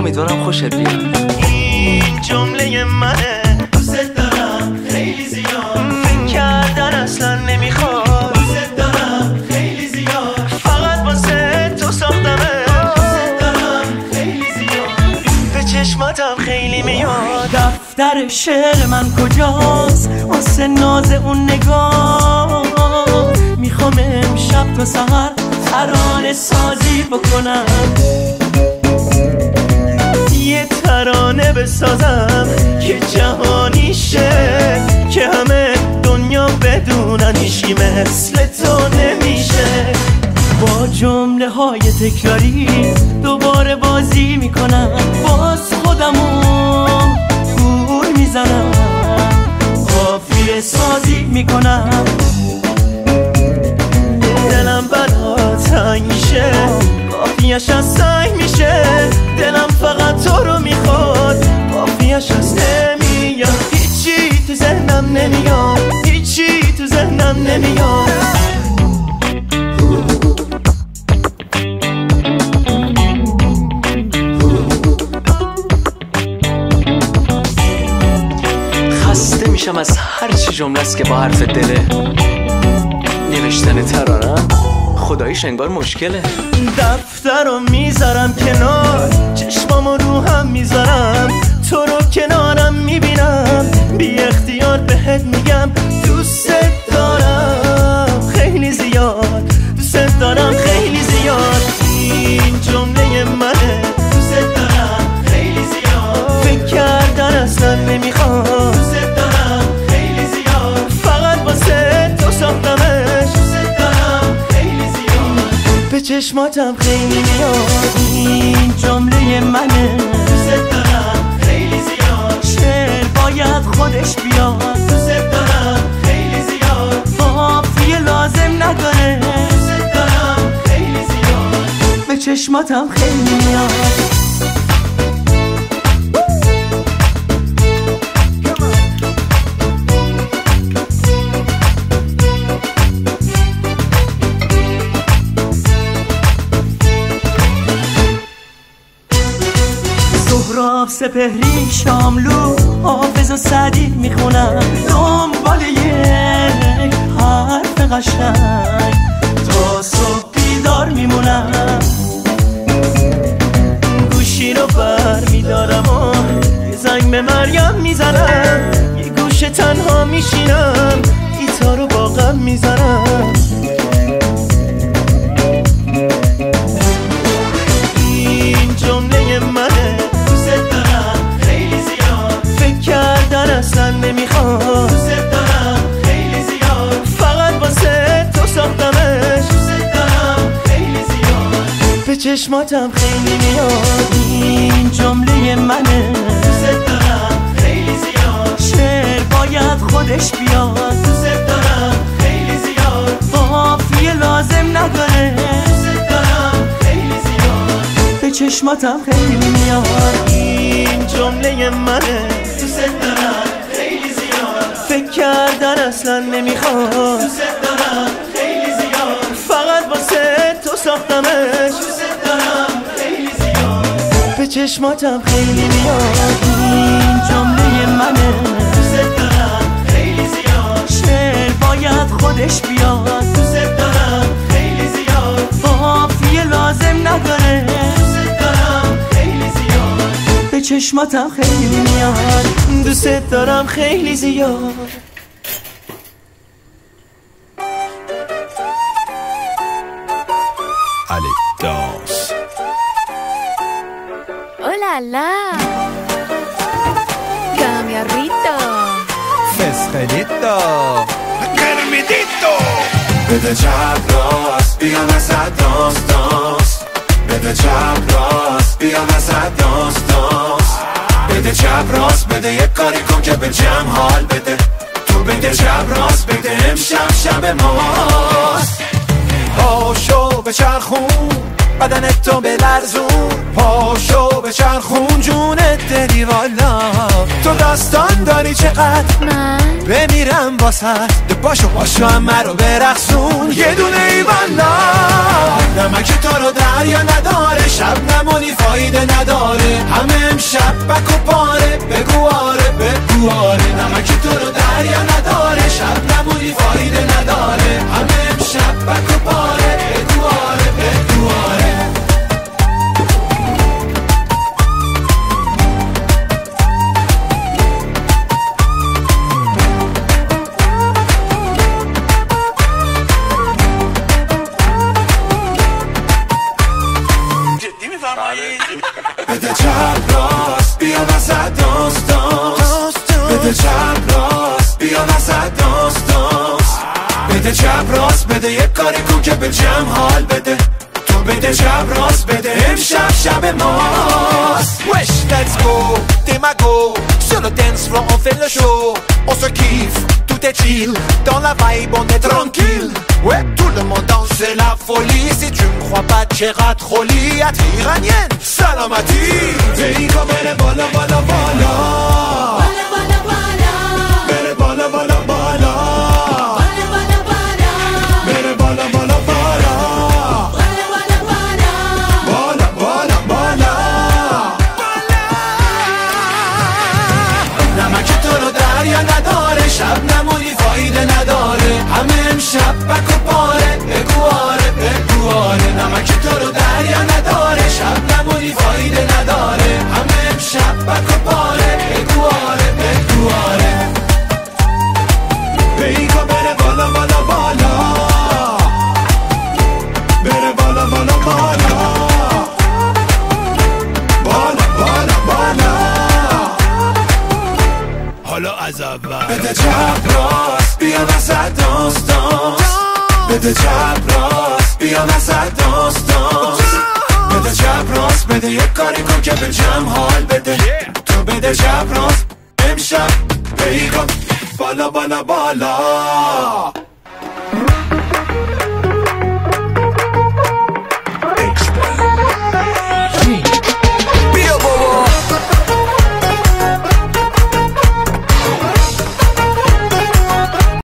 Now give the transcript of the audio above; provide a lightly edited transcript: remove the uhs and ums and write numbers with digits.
امیدوارم خوشت بیاد. این جمله منه، دوست دارم خیلی زیاد، فکر کردن اصلا نمیخواد، دوست دارم خیلی زیاد، فقط واسه تو ساختمه، دوست دارم خیلی زیاد، به چشماتم خیلی میاد. دفتر شعر من کجاست واسه ناز اون نگاه، میخوام امشب تا سحر ترانه سازی بکنم، یه ترانه بسازم که جهانی شه، که همه دنیا بدونن هیچکی مثل تو نمیشه. با جمله های تکراری دوباره بازی میکنم، باز خودمو گول میزنم، قافیه سازی میکنم، دلم برات تنگ میشه، قافیه‌اش از سنگ میشه، دلم فقط تو رو میخواد، قافیه‌اش از نمیاد، هیچی تو ذهنم نمیاد، هیچی تو ذهنم نمیاد. خسته میشم از هر چی جمله است که با حرف دله، نوشتن ترانه خداییش انگار مشکله. دفتر رو میذارم کنار، چشمامو رو هم میذارم، تو رو کنارم میبینم، بی اختیار بهت میگم دوست دارم خیلی زیاد، دوست دارم خیلی زیاد. این جمله منه، دوست دارم خیلی زیاد، فکر کردن اصلا نمیخوام، دوست دارم خیلی زیاد، فقط واسه تو ساختمش، دوست دارم خیلی زیاد، به چشماتم خیلی میاد. این جمله منه، دوست دارم خیلی زیاد، شعر باید خودش بیاد، دوست دارم خیلی زیاد، قافیه لازم نداره، دوست دارم خیلی زیاد، به چشماتم خیلی میاد. سهراب سپهری شاملو حافظ و سعدی میخونم، دنبال یک حرف قشنگ تا صبح بیدار میمونم، گوشی رو بر میدارم و یه زنگ به مریم میزنم، یه گوشه تنها میشینم، گیتار رو با غم میزنم. این جمله منه، دوست دارم خیلی زیاد، فکر کردن اصلا نمیخوام، دوست دارم خیلی زیاد، فقط واسه تو ساختمش، دوست دارم خیلی زیاد، به چشماتم خیلی میاد. این جمله منه، دوست دارم خیلی زیاد، شعر باید خودش بیاد، دوست دارم خیلی زیاد، قافیه لازم نداره، دوست دارم خیلی زیاد، به چشماتم خیلی میاد. این جمله منه، دوست دارم خیلی زیاد، فکر کردن اصلا نمیخوام، دوست دارم خیلی زیاد، فقط واسه تو ساختمش، دوست دارم خیلی زیاد، به چشماتم خیلی میاد. این جمله منه، دوست دارم خیلی زیاد، شعر باید خودش بیاد، دوست دارم خیلی زیاد، قافیه لازم نداره، به چشماتم خیلی میاد، دوست دارم خیلی زیاد. Alectos. Hola, la. Gamiarrito. Fresquelito. Kermidito. بده چپ راست بیام ازت داست، بده چپ راست بیام ازت داست، بده چپ راست، بده یک کاری کن که به جمع حال بده، تو بده چپ راست، بده امشب شب ماست. پاشو به چرخون بدنت تو بلرزون، پاشو به چرخون جونت دلی والا، تو داستان داری چقدر من بمیرم واسد باشو همه رو برقصون یه دونه ایوالا نمک تو رو دریا نداره شب نمونی فایده نداره همه امشب بک و پاره بگو آره نمک تو رو دریا نداره شب نمونی فایده نداره همه امشب بک و پاره بگو آره بده چپ راست بیا وسط داستان بده چپ راست بیا وسط داستان بده چپ راست بده یک کاری کن که به جمع حال بده تو بده چپ راست بده امشب شب ماست Wesh let's go démago sur le dance floor on fait le show on se kiffe tout est chill dans la vibe on est tranquille ouais tout le monde danse c'est la folie si tu me crois pas t'iras trop liat iranienne salamati Dico bene balla balla balla balla balla balla bene balla balla balla balla balla balla bene balla balla balla balla balla balla balla نمک تو رو دریا نداره شب نمونی فایده نداره همه امشب بک و پاره بگو آره نمک تو رو دریا نداره شب نمونی فایده نداره همه امشب بک و پاره بگو آره بیگا بره بالا بالا بالا بره بالا بالا بالا بالا بالا بالا حالا از اول بده چپ راست بیا وسط داستان بده چپ راست بیا وسط داستان بده چپ راست بده یک کاری کن که به جمع حال بده تو بده چپ راست امشب بیگم بالا بالا بالا